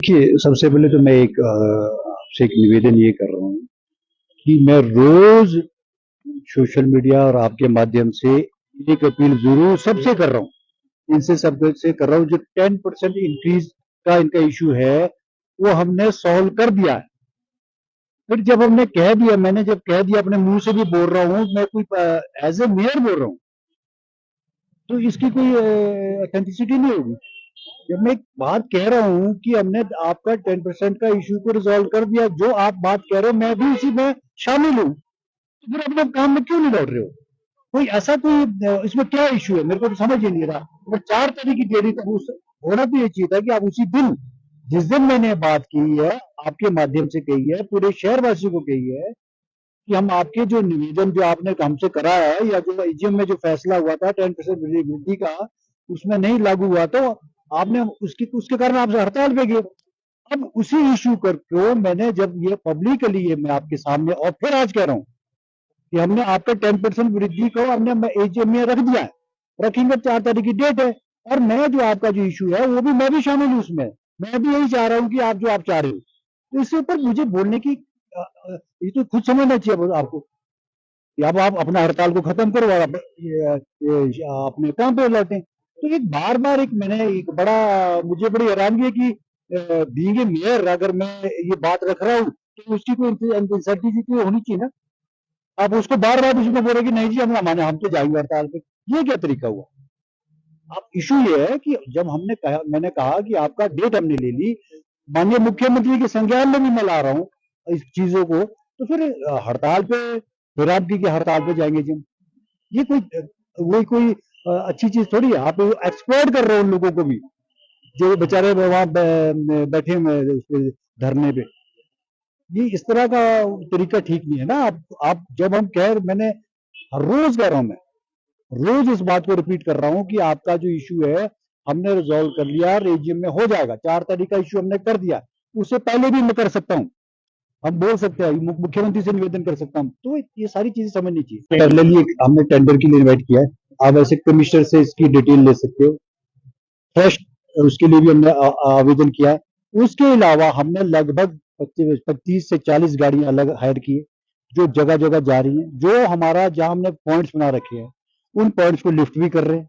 देखिए, सबसे पहले तो मैं आपसे एक निवेदन ये कर रहा हूँ कि मैं रोज सोशल मीडिया और आपके माध्यम से एक अपील जरूर सबसे कर रहा हूँ, इनसे सबसे कर रहा हूँ। जो 10% इंक्रीज का इनका इशू है वो हमने सॉल्व कर दिया है। फिर जब हमने कह दिया, मैंने जब कह दिया, अपने मुंह से भी बोल रहा हूँ, मैं कोई एज ए मेयर बोल रहा हूँ, तो इसकी कोई ऑथेंटिसिटी नहीं होगी। जब मैं एक बात कह रहा हूँ कि हमने आपका 10% का इशू को रिजॉल्व कर दिया, जो आप बात कह रहे हो मैं भी इसी में शामिल हूँ, तो फिर अपने काम में क्यों नहीं लौट रहे हो? कोई ऐसा कोई इसमें क्या इशू है, मेरे को तो समझ ही नहीं रहा। अगर 4 तारीख की देरी, तो उस होना तो ये चाहिए था कि आप उसी दिन, जिस दिन मैंने बात की है, आपके माध्यम से कही है, पूरे शहरवासियों को कही है कि हम आपके जो निवेदन जो आपने हमसे करा है, या जो एजीएम में जो फैसला हुआ था 10% वृद्धि का, उसमें नहीं लागू हुआ, तो आपने उसके कारण आप हड़ताल पे गए। अब उसी इशू करके मैंने जब ये पब्लिकली ये मैं आपके सामने और फिर आज कह रहा हूँ कि हमने आपका 10% वृद्धि को हमने एजीएम में रख दिया है, रखेंगे, 4 तारीख की डेट है। और मैं जो आपका जो इशू है वो भी मैं भी शामिल हूँ उसमें। मैं भी यही चाह रहा हूँ कि आप जो आप चाह रहे हो, तो इसके ऊपर मुझे बोलने की ये तो खुद समझना चाहिए आपको कि अब आप अपना हड़ताल को खत्म करो और अपने काम पे लौटें। तो एक बार बार एक मैंने एक बड़ा मुझे बड़ी हैरानगी है कि बीइंग ए मेयर अगर मैं ये बात रख रहा हूँ, तो उसकी कोई इंसर्टिनिटी होनी चाहिए ना। आप उसको बार बार उसमें बोले कि नहीं जी हम तो जाएंगे हड़ताल पे, ये क्या तरीका हुआ? अब इशू ये है कि जब मैंने कहा कि आपका डेट हमने ले ली, माननीय मुख्यमंत्री के संज्ञान में भी मैं ला रहा हूँ इस चीजों को, तो फिर हड़ताल पे, फिर आप की हड़ताल पे जाएंगे जी? ये वही कोई अच्छी चीज थोड़ी है। आप एक्सप्लोर कर रहे हो उन लोगों को भी, जो बेचारे वहां बैठे हुए हैं उस पे, धरने पे। ये इस तरह का तरीका ठीक नहीं है ना। आप जब हम मैंने हर रोज कह रहा हूं, मैं रोज इस बात को रिपीट कर रहा हूं कि आपका जो इशू है हमने रिजॉल्व कर लिया, रेजियम में हो जाएगा, 4 तारीख का इशू हमने कर दिया। उससे पहले भी मैं कर सकता हूँ, हम बोल सकते हैं, मुख्यमंत्री से निवेदन कर सकता हूँ। तो ये सारी चीजें समझनी चाहिए। पैरेलली हमने टेंडर के लिए इन्वाइट किया है, आप ऐसे कमिश्नर से इसकी डिटेल ले सकते हो। फ्रेश उसके लिए भी हमने आवेदन किया है। उसके अलावा हमने लगभग 25 से 40 गाड़ियां अलग हायर की है, जो जगह जगह जा रही हैं। जो हमारा जहां हमने पॉइंट्स बना रखे हैं, उन पॉइंट्स को लिफ्ट भी कर रहे हैं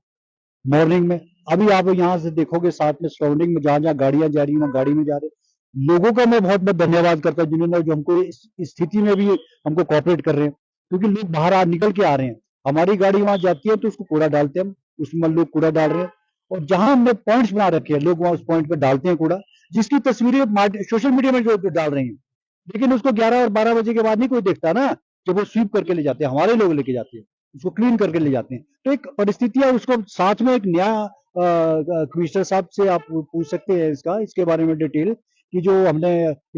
मॉर्निंग में। अभी आप यहाँ से देखोगे, साथ में सराउंडिंग में जहां जहां गाड़ियां जा रही हैं, वहां गाड़ी में जा रहे हैं। लोगों का मैं बहुत बहुत धन्यवाद करता हूँ जिन्होंने, जो हमको इस स्थिति में भी हमको कॉपरेट कर रहे हैं, क्योंकि लोग बाहर निकल के आ रहे हैं। हमारी गाड़ी वहां जाती है तो उसको कूड़ा डालते हैं हम, उसमें लोग कूड़ा डाल रहे हैं। और जहां हमने पॉइंट्स बना रखे हैं, लोग वहां उस पॉइंट पे डालते हैं कूड़ा, जिसकी तस्वीरें सोशल मीडिया में जो डाल रहे हैं। लेकिन उसको 11 और 12 बजे के बाद नहीं कोई देखता ना, जब वो स्वीप करके ले जाते हैं, हमारे लोग लेके जाते हैं, उसको क्लीन करके ले जाते हैं। तो एक परिस्थिति है, उसको साथ में एक नया कमिश्नर साहब से आप पूछ सकते हैं इसके बारे में डिटेल, कि जो हमने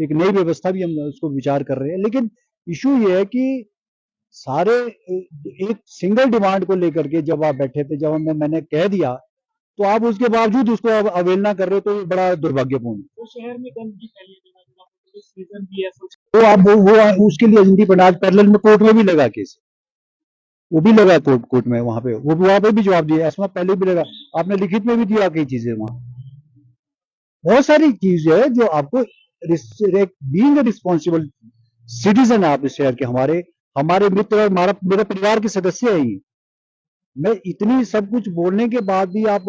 एक नई व्यवस्था भी हम उसको विचार कर रहे हैं। लेकिन इशू ये है कि सारे एक सिंगल डिमांड को लेकर के जब आप बैठे थे, जब मैंने कह दिया, तो आप उसके बावजूद उसको अवेलना कर रहे हो, तो ये बड़ा दुर्भाग्यपूर्ण है। तो शहर में गंदगी फैली सीजन भी है, तो आप वो उसके लिए हिंदी पंडाज पैरेलल में कोर्ट में भी लगा केस, वो भी लगा कोर्ट में, वहां पे वो वहां पे भी जवाब दिया, ऐसा पहले भी लगा, आपने लिखित में भी दिया कई चीजें वहां। बहुत सारी चीज है जो आपको बीइंग रिस्पॉन्सिबल सिटीजन, आप इस शहर के हमारे हमारे मित्र और हमारा मेरे परिवार के सदस्य है ही। मैं इतनी सब कुछ बोलने के बाद भी आप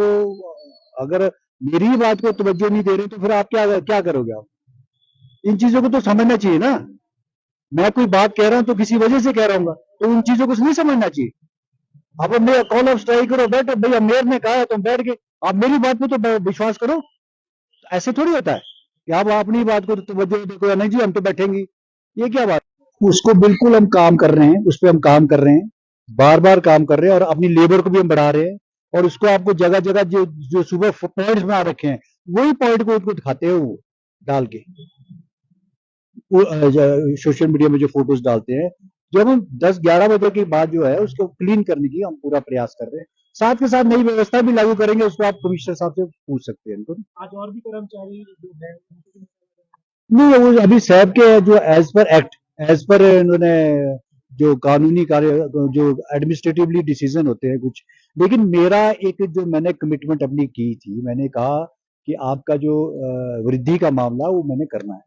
अगर मेरी बात को तवज्जो नहीं दे रहे, तो फिर आप क्या क्या करोगे? आप इन चीजों को तो समझना चाहिए ना। मैं कोई बात कह रहा हूं तो किसी वजह से कह रहा हूँ, तो उन चीजों को नहीं समझना चाहिए। अब मैं कॉल ऑफ स्ट्राइक करो, बैठ भैया मेयर ने कहा है तुम बैठ गए, आप मेरी बात पे तो विश्वास करो। ऐसे थोड़ी होता है कि आप अपनी बात को तवज्जो देखो, नहीं जी हम तो बैठेंगे, ये क्या बात? उसको बिल्कुल हम काम कर रहे हैं, उस पर हम काम कर रहे हैं, बार बार काम कर रहे हैं, और अपनी लेबर को भी हम बढ़ा रहे हैं। और उसको आपको जगह जगह जो जो सुबह पॉइंट्स बना रखे हैं, वही पॉइंट को उनको दिखाते हैं, वो डाल के सोशल मीडिया में जो फोटोज डालते हैं। जब हम 10-11 बजे के बाद जो है उसको क्लीन करने की हम पूरा प्रयास कर रहे हैं। साथ के साथ नई व्यवस्था भी लागू करेंगे, उसको आप कमिश्नर साहब से पूछ सकते हैं इनको। आज और भी कर्मचारी जो है नहीं, वो अभी सैब के जो as per act, as per इन्होंने जो कानूनी कार्य, जो एडमिनिस्ट्रेटिवली डिसीजन होते हैं कुछ। लेकिन मेरा एक जो मैंने कमिटमेंट अपनी की थी, मैंने कहा कि आपका जो वृद्धि का मामला वो मैंने करना है,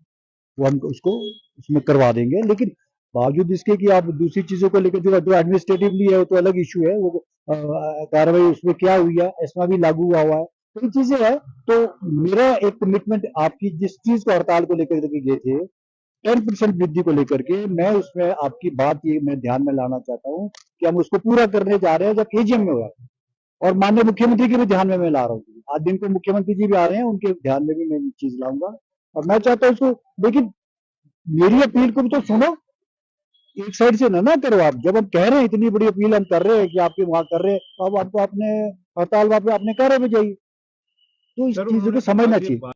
वो हम उसको उसमें करवा देंगे। लेकिन बावजूद इसके कि आप दूसरी चीजों को लेकर जो एडमिनिस्ट्रेटिवली है वो तो अलग इशू है, वो कार्रवाई उसमें क्या हुई है, एस्मा भी लागू हुआ है, तो ये चीजें है। तो मेरा एक कमिटमेंट आपकी जिस चीज को हड़ताल को लेकर के गए थे 10% वृद्धि को लेकर के, मैं उसमें आपकी बात ये मैं ध्यान में लाना चाहता हूँ कि हम उसको पूरा करने जा रहे हैं जब एजीएम में होगा। और माननीय मुख्यमंत्री के भी ध्यान में मैं ला रहा हूँ, आज दिन को मुख्यमंत्री जी भी आ रहे हैं, उनके ध्यान में भी मैं ये चीज लाऊंगा। और मैं चाहता हूँ उसको, लेकिन मेरी अपील को भी तो सुनो, एक साइड से ना करो आप। जब हम कह रहे हैं इतनी बड़ी अपील हम कर रहे हैं कि आपके वहां कर रहे हैं, तो अब आपको अपने हड़ताल वहां पे अपने कार्य में जाइए। तो इस सर चीजों को उन्होंने समझना कहा कि चाहिए।